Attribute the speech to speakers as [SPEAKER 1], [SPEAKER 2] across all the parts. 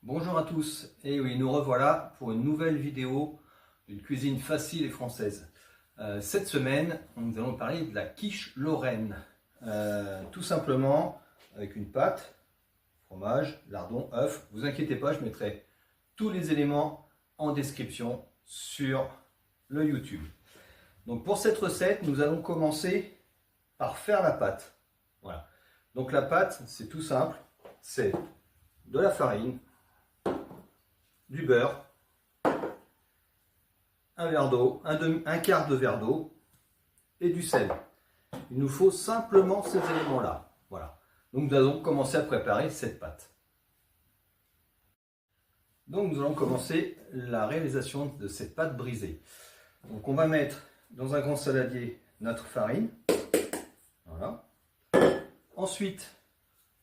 [SPEAKER 1] Bonjour à tous, et oui, nous revoilà pour une nouvelle vidéo d'une cuisine facile et française. Cette semaine, nous allons parler de la quiche lorraine. Tout simplement avec une pâte, fromage, lardon, œuf. Vous inquiétez pas, je mettrai tous les éléments en description sur le YouTube. Donc pour cette recette, nous allons commencer par faire la pâte. Voilà. Donc la pâte, c'est tout simple, c'est de la farine, du beurre, un verre d'eau, un quart de verre d'eau et du sel. Il nous faut simplement ces éléments-là. Voilà. Donc nous allons commencer à préparer cette pâte. Donc nous allons commencer la réalisation de cette pâte brisée. Donc on va mettre dans un grand saladier notre farine. Voilà. Ensuite,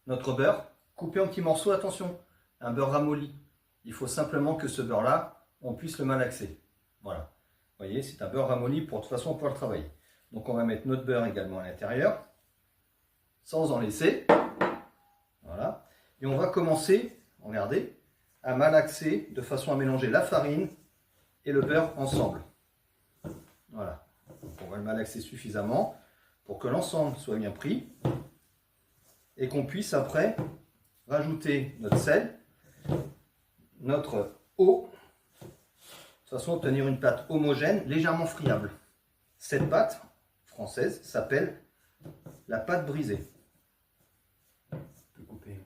[SPEAKER 1] notre beurre coupé en petits morceaux. Attention, un beurre ramolli. Il faut simplement que ce beurre-là, on puisse le malaxer. Voilà. Vous voyez, c'est un beurre ramolli pour de toute façon pouvoir le travailler. Donc on va mettre notre beurre également à l'intérieur, sans en laisser. Voilà. Et on va commencer, regardez, à malaxer de façon à mélanger la farine et le beurre ensemble. Voilà. Donc on va le malaxer suffisamment pour que l'ensemble soit bien pris et qu'on puisse après rajouter notre sel, notre eau, de façon à obtenir une pâte homogène, légèrement friable. Cette pâte française s'appelle la pâte brisée. Je peux couper.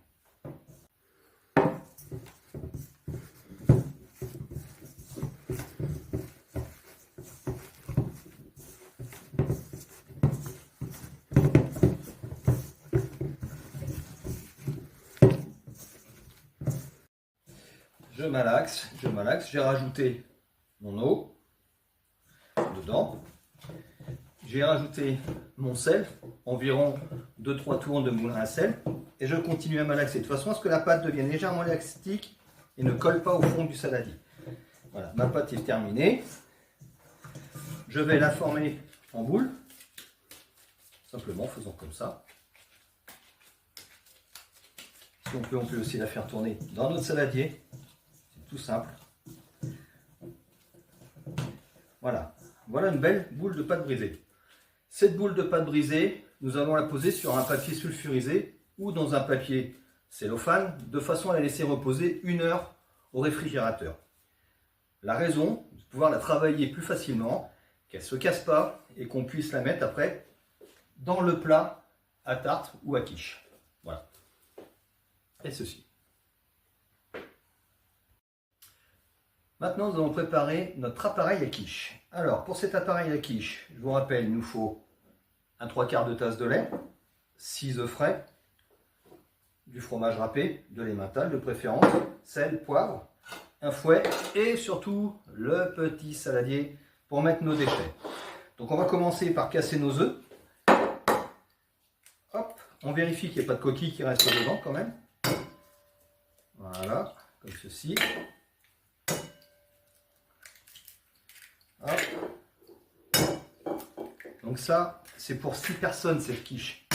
[SPEAKER 1] Je malaxe, j'ai rajouté mon eau dedans, j'ai rajouté mon sel, environ 2-3 tours de moulin à sel, et je continue à malaxer de façon à ce que la pâte devienne légèrement élastique et ne colle pas au fond du saladier. Voilà, ma pâte est terminée, je vais la former en boule, simplement faisant comme ça. Si on peut aussi la faire tourner dans notre saladier. Tout simple. Voilà. Voilà une belle boule de pâte brisée. Cette boule de pâte brisée, nous allons la poser sur un papier sulfurisé ou dans un papier cellophane, de façon à la laisser reposer 1 heure au réfrigérateur. La raison, de pouvoir la travailler plus facilement, qu'elle ne se casse pas et qu'on puisse la mettre après dans le plat à tarte ou à quiche. Voilà. Et ceci. Maintenant, nous allons préparer notre appareil à quiche. Alors, pour cet appareil à quiche, je vous rappelle, il nous faut un 3/4 de tasse de lait, 6 œufs frais, du fromage râpé, de l'emmental de préférence, sel, poivre, un fouet et surtout le petit saladier pour mettre nos déchets. Donc, on va commencer par casser nos œufs. Hop, on vérifie qu'il n'y ait pas de coquilles qui restent dedans quand même. Voilà, comme ceci. Hop. Donc ça, c'est pour 6 personnes cette quiche.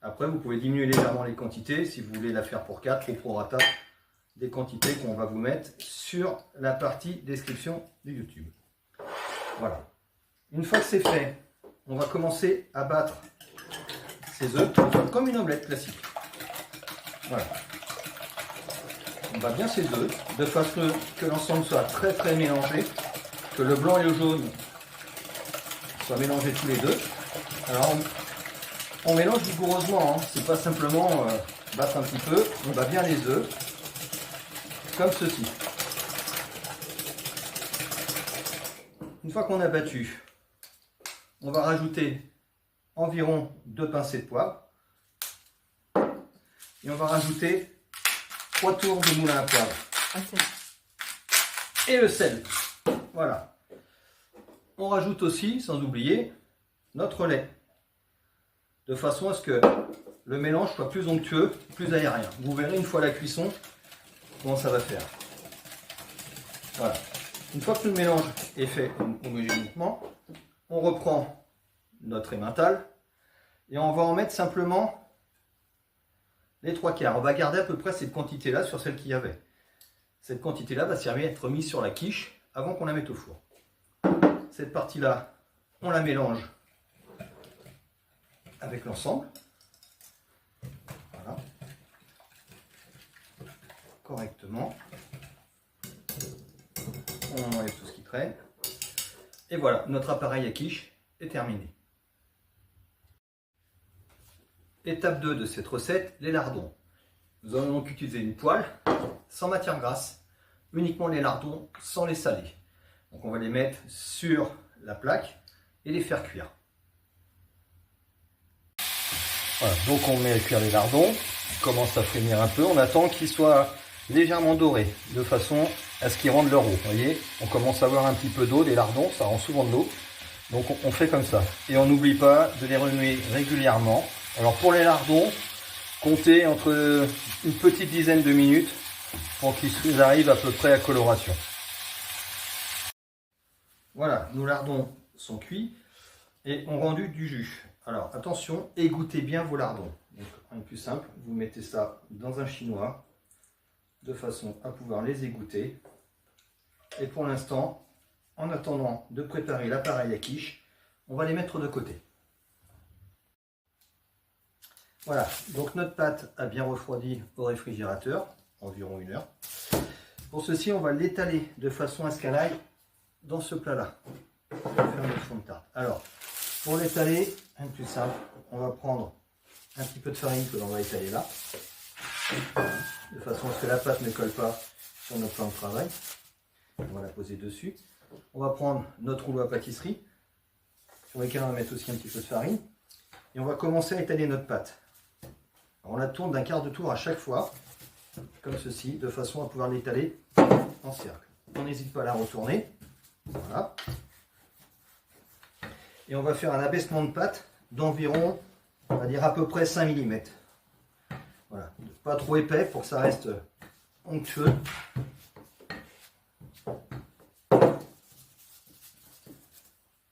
[SPEAKER 1] Après, vous pouvez diminuer légèrement les quantités si vous voulez la faire pour 4 au prorata des quantités qu'on va vous mettre sur la partie description du YouTube. Voilà. Une fois que c'est fait, on va commencer à battre ces œufs comme une omelette classique. Voilà. On bat bien ces œufs de façon que l'ensemble soit très mélangé. Que le blanc et le jaune soient mélangés tous les deux. Alors on mélange vigoureusement, hein. C'est pas simplement battre un petit peu, on bat bien les œufs, comme ceci. Une fois qu'on a battu, on va rajouter environ 2 pincées de poivre et on va rajouter 3 tours de moulin à poivre. Et le sel. Voilà. On rajoute aussi, sans oublier, notre lait. De façon à ce que le mélange soit plus onctueux, plus aérien. Vous verrez une fois la cuisson comment ça va faire. Voilà. Une fois que le mélange est fait homogénément, on reprend notre emmental et on va en mettre simplement les 3/4. On va garder à peu près cette quantité-là sur celle qu'il y avait. Cette quantité-là va servir à être mise sur la quiche avant qu'on la mette au four. Cette partie-là, on la mélange avec l'ensemble. Voilà. Correctement. On enlève tout ce qui traîne. Et voilà, notre appareil à quiche est terminé. Étape 2 de cette recette, les lardons. Nous allons donc utiliser une poêle sans matière grasse, uniquement les lardons sans les saler. Donc on va les mettre sur la plaque et les faire cuire. Voilà, donc on met à cuire les lardons, ils commencent à frémir un peu, on attend qu'ils soient légèrement dorés, de façon à ce qu'ils rendent leur eau. Vous voyez, on commence à avoir un petit peu d'eau, des lardons, ça rend souvent de l'eau. Donc on fait comme ça. Et on n'oublie pas de les remuer régulièrement. Alors pour les lardons, comptez entre une petite dizaine de minutes pour qu'ils arrivent à peu près à coloration. Voilà, nos lardons sont cuits et ont rendu du jus. Alors attention, égouttez bien vos lardons. Donc, un plus simple, vous mettez ça dans un chinois de façon à pouvoir les égoutter. Et pour l'instant, en attendant de préparer l'appareil à quiche, on va les mettre de côté. Voilà, donc notre pâte a bien refroidi au réfrigérateur, environ 1 heure. Pour ceci, on va l'étaler de façon à ce qu'elle aille dans ce plat-là. On va faire notre fond de tarte. Alors, pour l'étaler, un plus simple, on va prendre un petit peu de farine que l'on va étaler là, de façon à ce que la pâte ne colle pas sur notre plan de travail. On va la poser dessus. On va prendre notre rouleau à pâtisserie, sur lequel on va mettre aussi un petit peu de farine, et on va commencer à étaler notre pâte. Alors on la tourne d'un quart de tour à chaque fois, comme ceci, de façon à pouvoir l'étaler en cercle. On n'hésite pas à la retourner. Voilà. Et on va faire un abaissement de pâte d'environ, on va dire à peu près 5 mm. Voilà, pas trop épais pour que ça reste onctueux.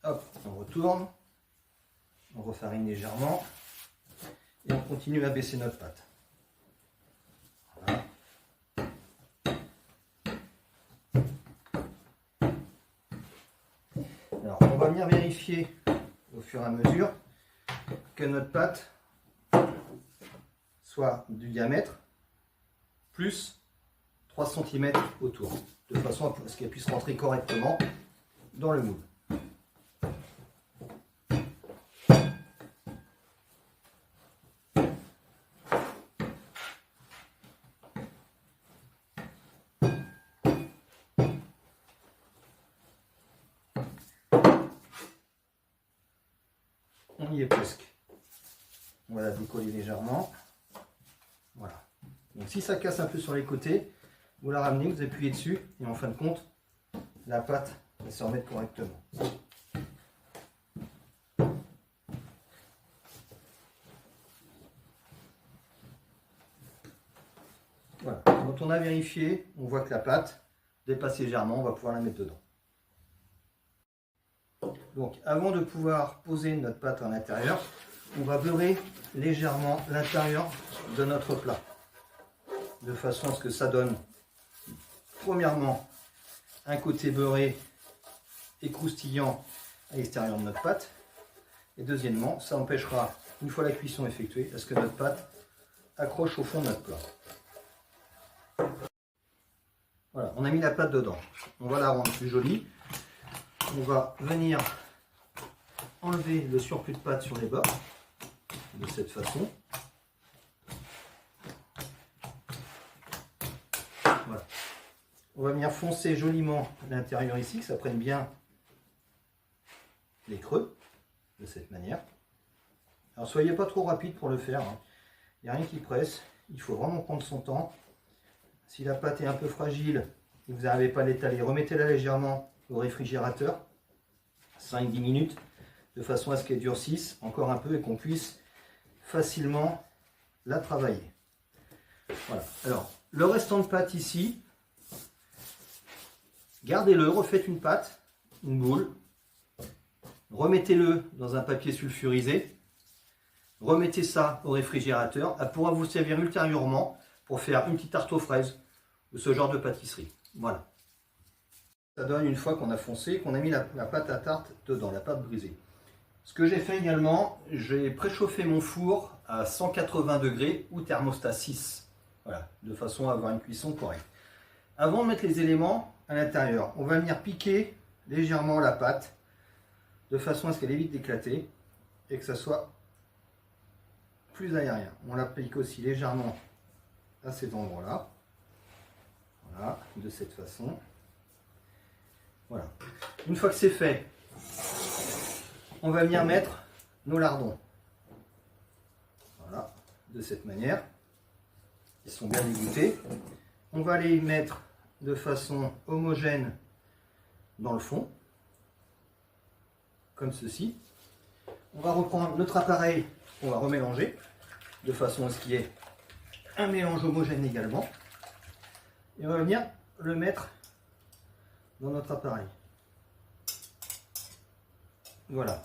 [SPEAKER 1] Hop, on retourne, on refarine légèrement et on continue à baisser notre pâte. Voilà. Alors, on va venir vérifier au fur et à mesure que notre pâte soit du diamètre plus 3 cm autour, de façon à ce qu'elle puisse rentrer correctement dans le moule. On y est presque. On va la décoller légèrement. Voilà. Donc si ça casse un peu sur les côtés, vous la ramenez, vous appuyez dessus et en fin de compte, la pâte va se remettre correctement. Voilà. Quand on a vérifié, on voit que la pâte dépasse légèrement, on va pouvoir la mettre dedans. Donc avant de pouvoir poser notre pâte à l'intérieur, on va beurrer légèrement l'intérieur de notre plat, de façon à ce que ça donne premièrement un côté beurré et croustillant à l'extérieur de notre pâte, et deuxièmement ça empêchera, une fois la cuisson effectuée, à ce que notre pâte accroche au fond de notre plat. Voilà, on a mis la pâte dedans, on va la rendre plus jolie. On va venir enlever le surplus de pâte sur les bords, de cette façon. Voilà. On va venir foncer joliment l'intérieur ici, que ça prenne bien les creux, de cette manière. Alors soyez pas trop rapide pour le faire, hein. Il n'y a rien qui presse, il faut vraiment prendre son temps. Si la pâte est un peu fragile et que vous n'arrivez pas à l'étaler, remettez-la légèrement au réfrigérateur, 5-10 minutes, de façon à ce qu'elle durcisse encore un peu et qu'on puisse facilement la travailler. Voilà. Alors, le restant de pâte ici, gardez-le, refaites une pâte, une boule, remettez-le dans un papier sulfurisé, remettez ça au réfrigérateur, elle pourra vous servir ultérieurement pour faire une petite tarte aux fraises ce genre de pâtisserie. Voilà. Ça donne une fois qu'on a foncé, qu'on a mis la pâte à tarte dedans, la pâte brisée. Ce que j'ai fait également, j'ai préchauffé mon four à 180 degrés ou thermostat 6. Voilà, de façon à avoir une cuisson correcte. Avant de mettre les éléments à l'intérieur, on va venir piquer légèrement la pâte de façon à ce qu'elle évite d'éclater et que ça soit plus aérien. On la pique aussi légèrement à cet endroit-là. Voilà, de cette façon. Voilà. Une fois que c'est fait, on va venir mettre nos lardons. Voilà, de cette manière. Ils sont bien égouttés. On va les mettre de façon homogène dans le fond, comme ceci. On va reprendre notre appareil, on va remélanger, de façon à ce qu'il y ait un mélange homogène également. Et on va venir le mettre dans notre appareil. Voilà.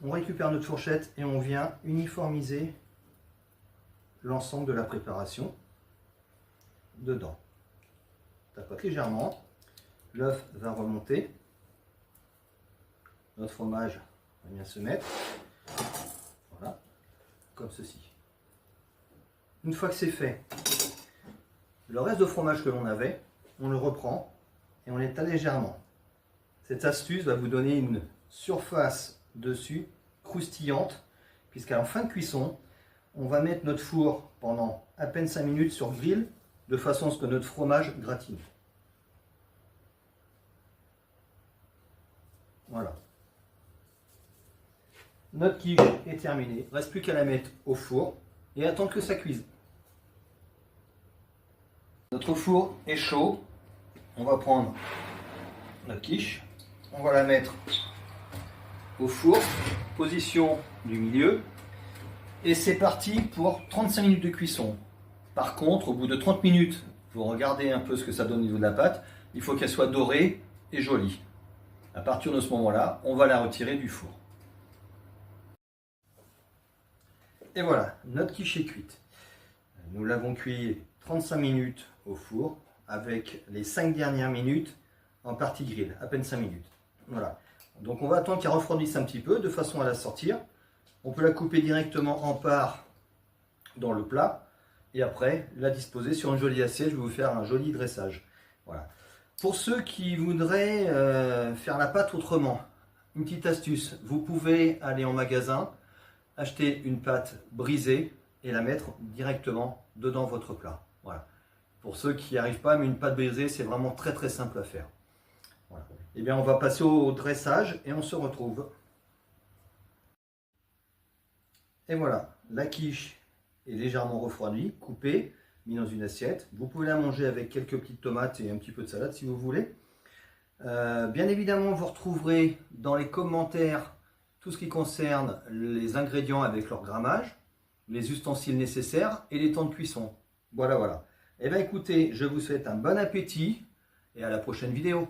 [SPEAKER 1] On récupère notre fourchette et on vient uniformiser l'ensemble de la préparation dedans. Tapote légèrement, l'œuf va remonter, notre fromage va bien se mettre, voilà, comme ceci. Une fois que c'est fait, le reste de fromage que l'on avait, on le reprend et on l'étale légèrement. Cette astuce va vous donner une surface dessus croustillante, puisqu'à la fin de cuisson, on va mettre notre four pendant à peine 5 minutes sur grill, de façon à ce que notre fromage gratine. Voilà. Notre quiche est terminée. Il ne reste plus qu'à la mettre au four et attendre que ça cuise. Notre four est chaud. On va prendre notre quiche. On va la mettre au four, position du milieu. Et c'est parti pour 35 minutes de cuisson. Par contre, au bout de 30 minutes, vous regardez un peu ce que ça donne au niveau de la pâte. Il faut qu'elle soit dorée et jolie. À partir de ce moment-là, on va la retirer du four. Et voilà, notre quiche est cuite. Nous l'avons cuit 35 minutes au four, avec les 5 dernières minutes en partie grill, à peine 5 minutes. Voilà. Donc on va attendre qu'elle refroidisse un petit peu, de façon à la sortir. On peut la couper directement en parts dans le plat, et après la disposer sur une jolie assiette. Je vais vous faire un joli dressage. Voilà. Pour ceux qui voudraient faire la pâte autrement, une petite astuce, vous pouvez aller en magasin, acheter une pâte brisée et la mettre directement dedans votre plat. Voilà. Pour ceux qui n'y arrivent pas, mais une pâte brisée, c'est vraiment très très simple à faire. Voilà. Et bien on va passer au dressage et on se retrouve. Et voilà, la quiche est légèrement refroidie, coupée, mise dans une assiette. Vous pouvez la manger avec quelques petites tomates et un petit peu de salade si vous voulez. Bien évidemment, vous retrouverez dans les commentaires tout ce qui concerne les ingrédients avec leur grammage, les ustensiles nécessaires et les temps de cuisson. Voilà, voilà. Et bien écoutez, je vous souhaite un bon appétit et à la prochaine vidéo.